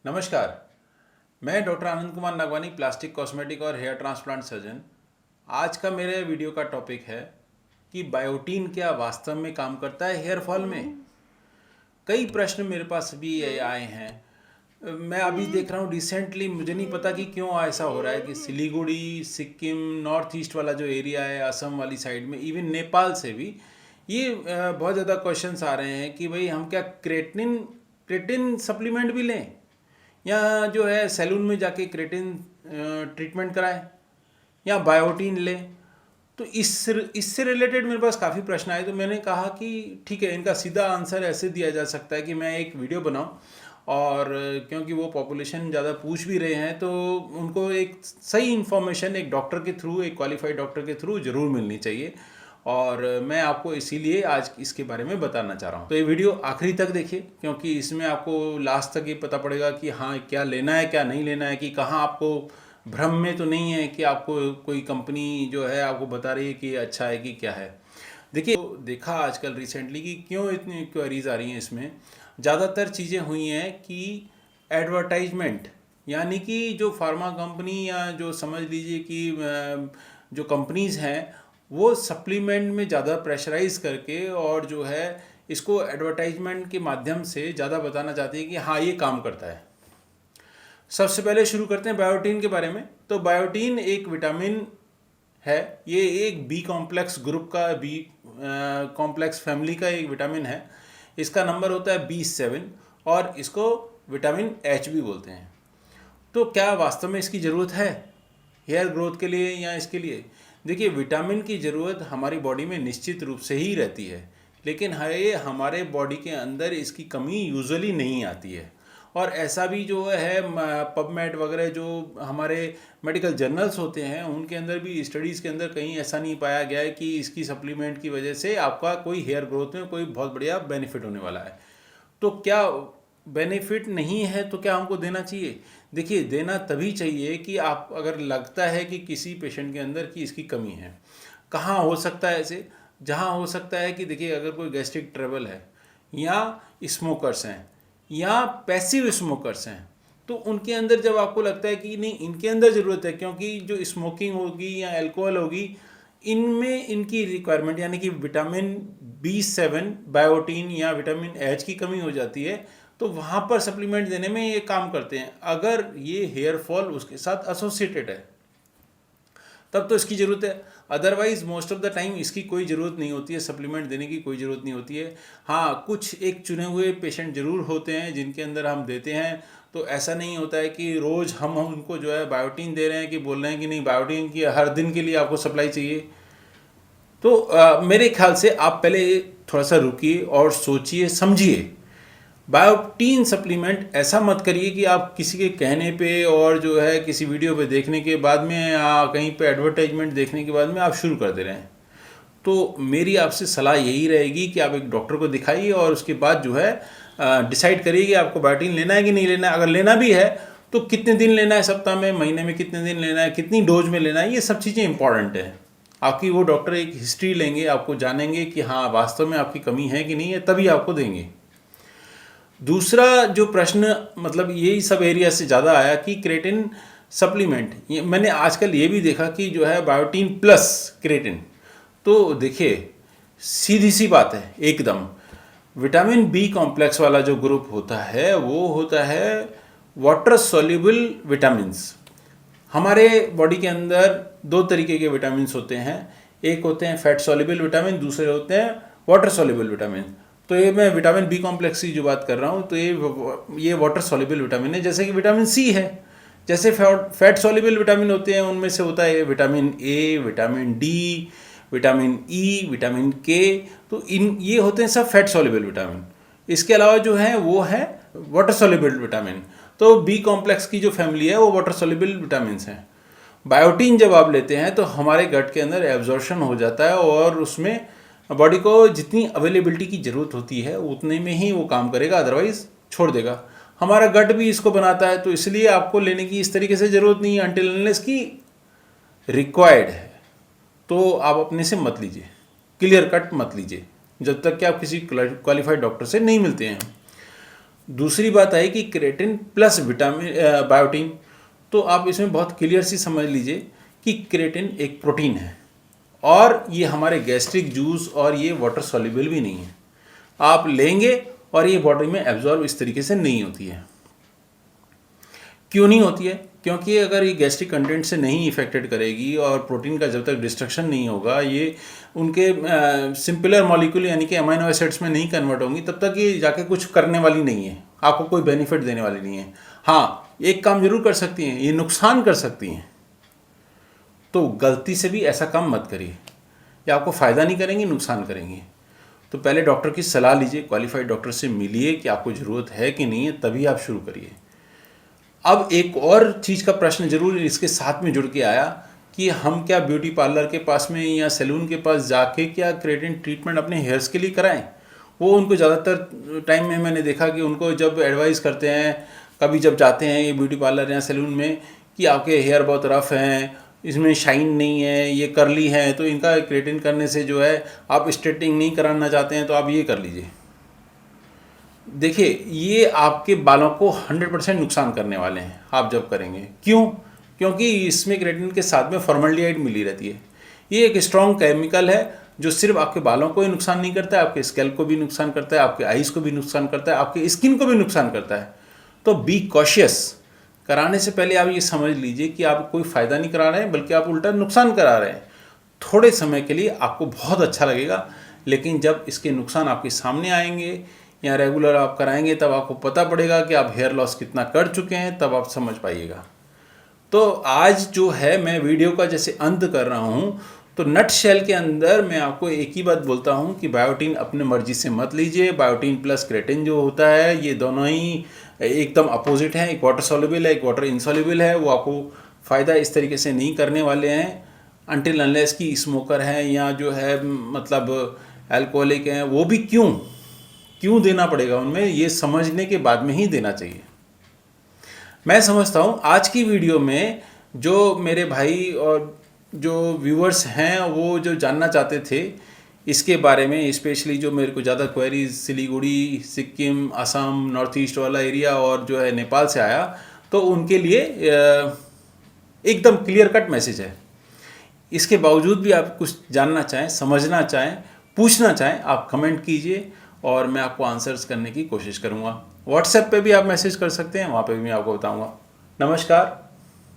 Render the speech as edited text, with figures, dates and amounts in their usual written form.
नमस्कार। मैं doctor Anand Kumar Nagwani, plastic, cosmetic और हेयर ट्रांसप्लांट सर्जन। आज का मेरे वीडियो का टॉपिक है कि बायोटीन क्या वास्तव में काम करता है हेयर फॉल में। कई प्रश्न मेरे पास भी आए हैं। मैं अभी देख रहा हूँ रिसेंटली, मुझे नहीं पता कि क्यों ऐसा हो रहा है कि सिलीगुड़ी, सिक्किम, नॉर्थ ईस्ट वाला जो एरिया है, असम वाली साइड में, इवन नेपाल से भी ये बहुत ज़्यादा क्वेश्चंस आ रहे हैं कि भाई हम क्या क्रेटिन क्रेटिन सप्लीमेंट भी लें, या जो है सैलून में जाके क्रेटिन ट्रीटमेंट कराएं, या बायोटीन लें। तो इससे रिलेटेड मेरे पास काफ़ी प्रश्न आए, तो मैंने कहा कि ठीक है, इनका सीधा आंसर ऐसे दिया जा सकता है कि मैं एक वीडियो बनाऊं, और क्योंकि वो पॉपुलेशन ज़्यादा पूछ भी रहे हैं तो उनको एक सही इन्फॉर्मेशन एक डॉक्टर के थ्रू, एक क्वालिफाइड डॉक्टर के थ्रू ज़रूर मिलनी चाहिए। और मैं आपको इसीलिए आज इसके बारे में बताना चाह रहा हूँ। तो ये वीडियो आखिरी तक देखिए, क्योंकि इसमें आपको लास्ट तक ये पता पड़ेगा कि हाँ, क्या लेना है क्या नहीं लेना है, कि कहाँ आपको भ्रम में तो नहीं है कि आपको कोई कंपनी जो है आपको बता रही है कि अच्छा है कि क्या है। देखिए, तो देखा आजकल रिसेंटली कि क्यों इतनी क्वेरीज आ रही हैं। इसमें ज़्यादातर चीज़ें हुई हैं कि एडवर्टाइजमेंट, यानी कि जो फार्मा कंपनी या जो समझ लीजिए कि जो कंपनीज़ हैं वो सप्लीमेंट में ज़्यादा प्रेशराइज करके और जो है इसको एडवर्टाइजमेंट के माध्यम से ज़्यादा बताना चाहती है कि हाँ, ये काम करता है। सबसे पहले शुरू करते हैं बायोटीन के बारे में। तो बायोटीन एक विटामिन है, ये एक बी कॉम्प्लेक्स ग्रुप का, बी कॉम्प्लेक्स फैमिली का एक विटामिन है। इसका नंबर होता है B7 और इसको विटामिन H भी बोलते हैं। तो क्या वास्तव में इसकी ज़रूरत है हेयर ग्रोथ के लिए या इसके लिए? देखिए, विटामिन की ज़रूरत हमारी बॉडी में निश्चित रूप से ही रहती है, लेकिन ये हमारे बॉडी के अंदर इसकी कमी यूजुअली नहीं आती है। और ऐसा भी जो है पबमेड वगैरह जो हमारे मेडिकल जर्नल्स होते हैं उनके अंदर भी, स्टडीज़ के अंदर कहीं ऐसा नहीं पाया गया है कि इसकी सप्लीमेंट की वजह से आपका कोई हेयर ग्रोथ में कोई बहुत बढ़िया बेनिफिट होने वाला है। तो क्या बेनिफिट नहीं है तो क्या हमको देना चाहिए? देखिए, देना तभी चाहिए कि आप, अगर लगता है कि किसी पेशेंट के अंदर कि इसकी कमी है। कहाँ हो सकता है ऐसे? जहाँ हो सकता है कि देखिए, अगर कोई गैस्ट्रिक ट्रबल है, या स्मोकर्स हैं, या पैसिव स्मोकर्स हैं, तो उनके अंदर जब आपको लगता है कि नहीं, इनके अंदर ज़रूरत है, क्योंकि जो स्मोकिंग होगी या अल्कोहल होगी, इनमें इनकी रिक्वायरमेंट यानी कि विटामिन B7, बायोटीन या विटामिन H की कमी हो जाती है, तो वहाँ पर सप्लीमेंट देने में ये काम करते हैं। अगर ये हेयर फॉल उसके साथ एसोसिएटेड है तब तो इसकी ज़रूरत है, otherwise most of the time इसकी कोई ज़रूरत नहीं होती है, सप्लीमेंट देने की कोई ज़रूरत नहीं होती है। हाँ, कुछ एक चुने हुए पेशेंट ज़रूर होते हैं जिनके अंदर हम देते हैं। तो ऐसा नहीं होता है कि रोज़ हम उनको जो है बायोटीन दे रहे हैं, कि बोल रहे हैं कि नहीं, बायोटीन की हर दिन के लिए आपको सप्लाई चाहिए। तो मेरे ख्याल से आप पहले थोड़ा सा रुकिए और सोचिए समझिए। बायोटीन सप्लीमेंट ऐसा मत करिए कि आप किसी के कहने पे और जो है किसी वीडियो पे देखने के बाद में या कहीं पे एडवर्टाइजमेंट देखने के बाद में आप शुरू कर दे रहे हैं। तो मेरी आपसे सलाह यही रहेगी कि आप एक डॉक्टर को दिखाइए और उसके बाद जो है डिसाइड करिए कि आपको बायोटीन लेना है कि नहीं लेना है। अगर लेना भी है तो कितने दिन लेना है, सप्ताह में, महीने में कितने दिन लेना है, कितनी डोज में लेना है, ये सब चीज़ें इंपॉर्टेंट है। आपकी वो डॉक्टर एक हिस्ट्री लेंगे, आपको जानेंगे कि हाँ, वास्तव में आपकी कमी है कि नहीं है, तभी आपको देंगे। दूसरा जो प्रश्न, मतलब यही सब एरिया से ज़्यादा आया कि क्रेटिन सप्लीमेंट, ये मैंने आजकल ये भी देखा कि जो है बायोटीन प्लस क्रेटिन। तो देखिए, सीधी सी बात है एकदम, विटामिन बी कॉम्प्लेक्स वाला जो ग्रुप होता है वो होता है वाटर सॉल्युबल विटामिन्स। हमारे बॉडी के अंदर दो तरीके के विटामिन्स होते हैं, एक होते हैं फैट सॉल्युबल विटामिन, दूसरे होते हैं वाटर सॉल्युबल विटामिन। तो ये मैं विटामिन बी कॉम्प्लेक्स की जो बात कर रहा हूँ, तो ये वाटर सॉल्युबल विटामिन है, जैसे कि विटामिन सी है। जैसे फैट सॉल्युबल विटामिन होते हैं, उनमें से होता है vitamin A, vitamin D, vitamin E, vitamin के। तो ये होते हैं सब फैट सॉल्युबल विटामिन। इसके अलावा जो है वो है वाटर सॉल्युबल विटामिन। तो बी कॉम्प्लेक्स की जो फैमिली है वो वाटर सॉल्युबल विटामिन हैं। बायोटीन जब आप लेते हैं तो हमारे गट के अंदर एब्जॉर्प्शन हो जाता है और उसमें बॉडी को जितनी अवेलेबिलिटी की ज़रूरत होती है उतने में ही वो काम करेगा, अदरवाइज छोड़ देगा। हमारा गट भी इसको बनाता है, तो इसलिए आपको लेने की इस तरीके से ज़रूरत नहीं है अनटिल अनलेस की रिक्वायर्ड है। तो आप अपने से मत लीजिए, क्लियर कट मत लीजिए, जब तक कि आप किसी क्वालिफाइड डॉक्टर से नहीं मिलते हैं। दूसरी बात आई कि क्रेटिन प्लस विटामिन बायोटीन, तो आप इसमें बहुत क्लियर सी समझ लीजिए कि क्रेटिन एक प्रोटीन है और ये हमारे गैस्ट्रिक जूस और ये वाटर सॉल्युबल भी नहीं है। आप लेंगे और ये बॉडी में एब्जॉर्ब इस तरीके से नहीं होती है। क्यों नहीं होती है? क्योंकि अगर ये गैस्ट्रिक कंटेंट से नहीं इफेक्टेड करेगी और प्रोटीन का जब तक डिस्ट्रक्शन नहीं होगा, ये उनके सिंपलर मॉलिक्यूल यानी कि अमाइनो एसिड्स में नहीं कन्वर्ट होंगी, तब तक ये जाके कुछ करने वाली नहीं है, आपको कोई बेनिफिट देने वाली नहीं है। हाँ, एक काम जरूर कर सकती हैं, ये नुकसान कर सकती हैं। तो गलती से भी ऐसा काम मत करिए, ये आपको फ़ायदा नहीं करेंगी, नुकसान करेंगी। तो पहले डॉक्टर की सलाह लीजिए, क्वालिफाइड डॉक्टर से मिलिए कि आपको ज़रूरत है कि नहीं है, तभी आप शुरू करिए। अब एक और चीज़ का प्रश्न जरूर इसके साथ में जुड़ के आया कि हम क्या ब्यूटी पार्लर के पास में या सैलून के पास जाके क्या क्रेटिन ट्रीटमेंट अपने हेयर्स के लिए कराएं। वो उनको ज़्यादातर टाइम में मैंने देखा कि उनको जब एडवाइस करते हैं, कभी जब जाते हैं ये ब्यूटी पार्लर या सैलून में, कि आपके हेयर बहुत रफ़ हैं, इसमें शाइन नहीं है, ये कर्ली है, तो इनका क्रेटिन करने से जो है, आप स्ट्रेटनिंग नहीं कराना चाहते हैं तो आप ये कर लीजिए। देखिए, ये आपके बालों को 100% नुकसान करने वाले हैं आप जब करेंगे। क्यों? क्योंकि इसमें क्रेटिन के साथ में फॉर्मल्डिहाइड मिली रहती है। ये एक स्ट्रॉन्ग केमिकल है जो सिर्फ आपके बालों को ही नुकसान नहीं करता है, आपके स्कैल्प को भी नुकसान करता है, आपके आईज को भी नुकसान करता है, आपके स्किन को भी नुकसान करता है। तो बी कॉशियस। कराने से पहले आप ये समझ लीजिए कि आप कोई फ़ायदा नहीं करा रहे हैं, बल्कि आप उल्टा नुकसान करा रहे हैं। थोड़े समय के लिए आपको बहुत अच्छा लगेगा, लेकिन जब इसके नुकसान आपके सामने आएंगे या रेगुलर आप कराएंगे, तब आपको पता पड़ेगा कि आप हेयर लॉस कितना कर चुके हैं, तब आप समझ पाइएगा। तो आज जो है मैं वीडियो का जैसे अंत कर रहा हूँ, तो नट शेल के अंदर मैं आपको एक ही बात बोलता हूँ कि बायोटीन अपने मर्जी से मत लीजिए। बायोटीन प्लस क्रेटिन जो होता है, ये दोनों ही एकदम अपोजिट हैं। एक वाटर सॉल्युबल है, एक वाटर इनसॉल्युबल है। वो आपको फ़ायदा इस तरीके से नहीं करने वाले हैं अनटिल अनलेस की स्मोकर हैं या जो है मतलब अल्कोहलिक हैं। वो भी क्यों देना पड़ेगा उनमें, ये समझने के बाद में ही देना चाहिए। मैं समझता हूँ आज की वीडियो में जो मेरे भाई और जो व्यूअर्स हैं वो जो जानना चाहते थे इसके बारे में, स्पेशली जो मेरे को ज़्यादा queries Siliguri, Sikkim, Assam, north east वाला एरिया और जो है नेपाल से आया, तो उनके लिए एकदम क्लियर कट मैसेज है। इसके बावजूद भी आप कुछ जानना चाहें, समझना चाहें, पूछना चाहें, आप कमेंट कीजिए और मैं आपको आंसर्स करने की कोशिश करूँगा। व्हाट्सएप पे भी आप मैसेज कर सकते हैं, वहाँ पे भी मैं आपको बताऊँगा। नमस्कार।